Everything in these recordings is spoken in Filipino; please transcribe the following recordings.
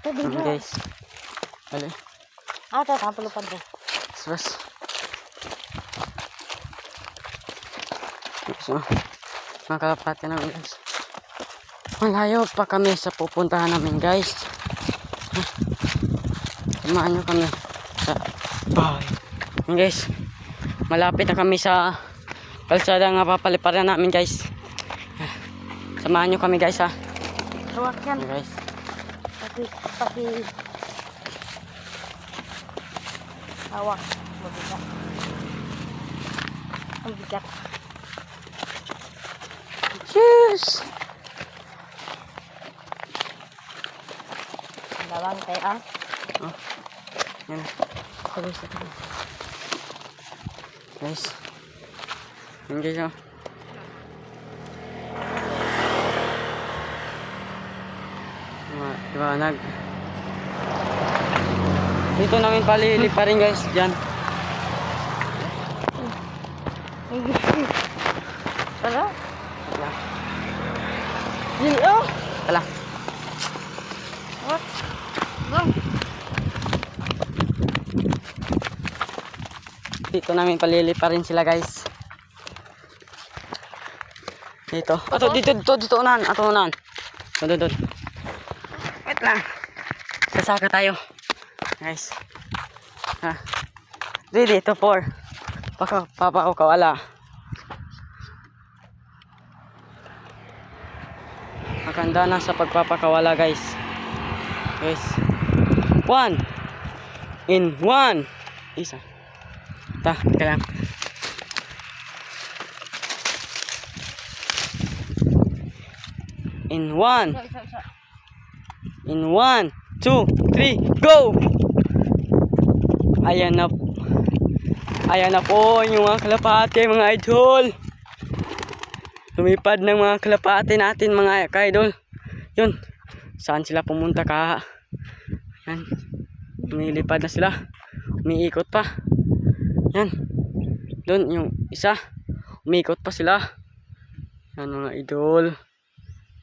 Guys. Bali. Ito, tapalupad ko. Bas. So, mga kalapati namin guys. Malayo pa kami sa pupuntahan namin guys. Samahan nyo kami sa bahay. Guys, malapit na kami sa kalsada nga papaliparan namin guys. Samahan nyo kami guys ha. Ruwak yan. Guys. Pati hawak. Mabigat. Ang bigat. Cheers! Dalawang tayo ah. Oh. Yan. Guys. Guys. Yan guys oh. Liwanag. Dito namin paliliparin guys. Diyan. Tara. Wala. Iyo. Wala. What? Go. Dito namin paliliparin sila guys. Dito. Ato dito unahan. Ato unahan. Doon. Wait lang. Sasaka tayo. Guys. Ha. Ready to 4. Papa ka wala. Maganda na sa pagpapakawala guys. Guys. 1. In 1. Isa. Teka lang. In 1. In 1, 2, 3, go! Ayan na po yung mga kalapate mga idol. Lumipad ng mga kalapate natin mga ka-idol. Yun. Saan sila pumunta ka? Yan. Lumilipad na sila. Umiikot pa. Yan. Doon yung isa. Umiikot pa sila. Yan mga idol.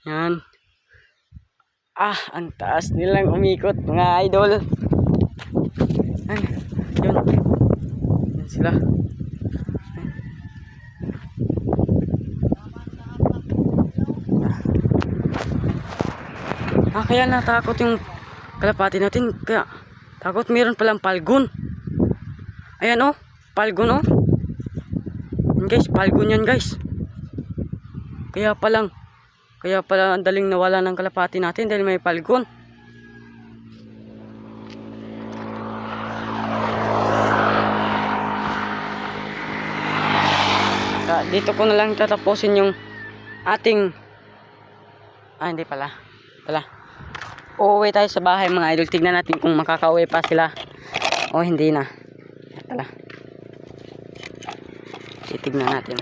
Yan. Ang taas nilang umikot mga idol. Yan. Yun. Yan sila. Kaya natakot yung kalapati natin. Kaya takot meron palang palgun. Ayan oh. Palgun oh. Yan guys. Palgun yan guys. Kaya pala ang daling nawala ng kalapati natin dahil may palgun. Dito ko na lang tatapusin yung ating hindi pala. Uuwi tayo sa bahay mga idol. Tignan natin kung makakauwi pa sila o hindi na. Tala. Titignan natin.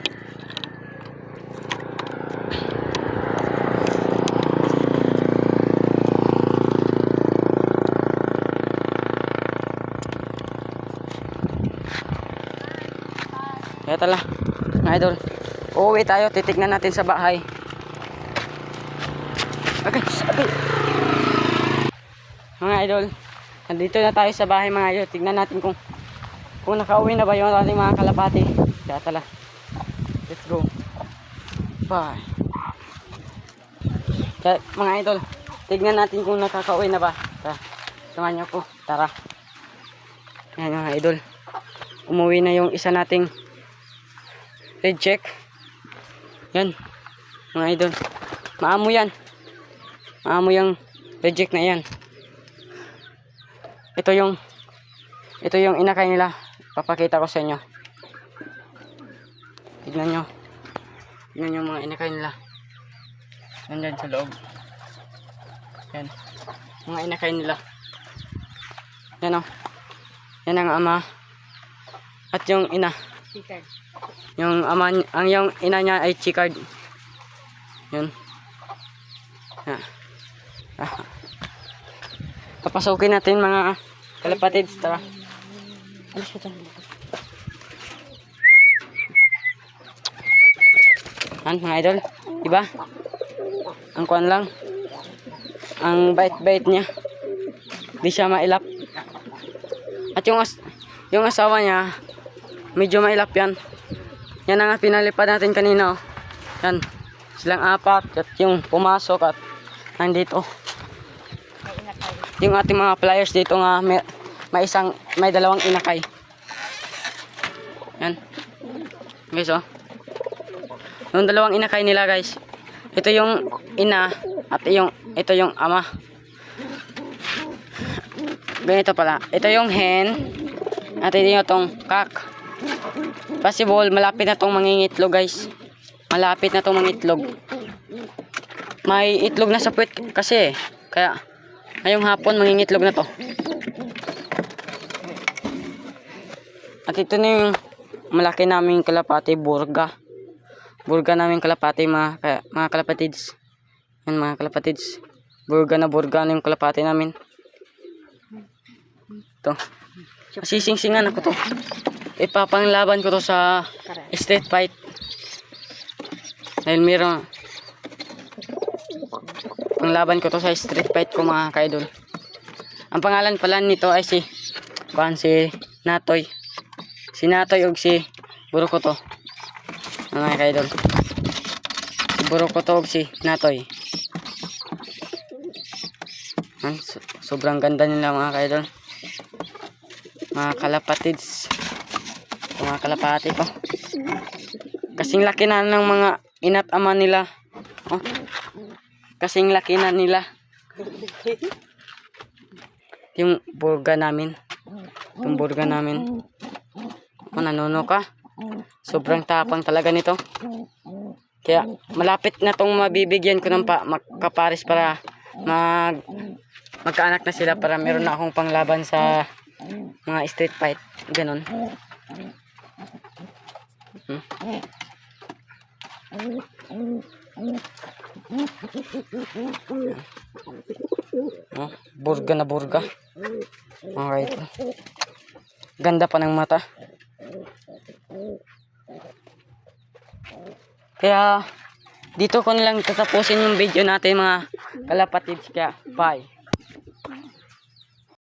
Kaya tala, mga idol. Uuwi tayo, titignan natin sa bahay. Okay. Mga idol, nandito na tayo sa bahay mga idol. Tignan natin kung nakauwi na ba yung ating mga kalapati. Kaya tala, let's go. Bye. Kaya, mga idol, tignan natin kung nakakauwi na ba. Samahan niyo ko, tara. Yan mga idol. Umuwi na yung isa nating reject. Yan mga idol. Maamo yan. Maamo yung reject na yan. Ito yung inakay nila. Papakita ko sa inyo. Tignan nyo. Tignan nyo mga inakay nila. Nandyan sa loob. Yan. Mga inakay nila. Yan o. Yan ang ama. At yung ina. Chicard. Yung ama, yung ina niya ay chicard. Yun. Papasukin natin mga kalapatids. Tara. Alis ka dyan. Mga idol. Diba? Ang kuwan lang. Ang bait-bait niya. Di siya mailap. At yung asawa niya, medyo mailap yan. Yan ang pinalipad natin kanina. Oh. Yan. Silang apat. At yung pumasok at nandito. May inakay. Yung ating mga pliers dito nga may dalawang inakay. Yan. Guys, oh. Yung dalawang inakay nila, guys. Ito yung ina at ito yung ama. Ganito pala. Ito yung hen at ito yung tong kak. Possible, malapit na tong mangingitlog, guys. Malapit na tong mangitlog. May itlog na sa puwet kasi. Kaya, ngayong hapon mangingitlog na to. At ito na yung malaki naming kalapati, burga. Burga naming kalapati, mga kalapatids. Yan, mga kalapatids. Burga na yung kalapati namin. Ito. Masisingsingan ako to. Ipapanglaban ko to sa street fight. Dahil meron panglaban ko to sa street fight ko, mga kaidol. Ang pangalan pala nito ay si Natoy. Si Natoy og si Burukoto. Mga kaidol. Si Burukoto og si Natoy. Sobrang ganda nila, mga kaidol. Mga kalapatids. Mga kalapati ko. Kasing laki na ng mga ina't ama nila. Oh. Kasing laki na nila. Yung burga namin. Yung burga namin. Oh, nanuno ka. Sobrang tapang talaga nito. Kaya malapit na tong mabibigyan ko ng kapares para magkaanak na sila, para meron na akong panglaban sa mga street fight. Ganon. Oh, burga na burga. Okay. Ganda pa ng mata. Kaya dito ko nilang tatapusin yung video natin, mga kalapatids. Kaya bye.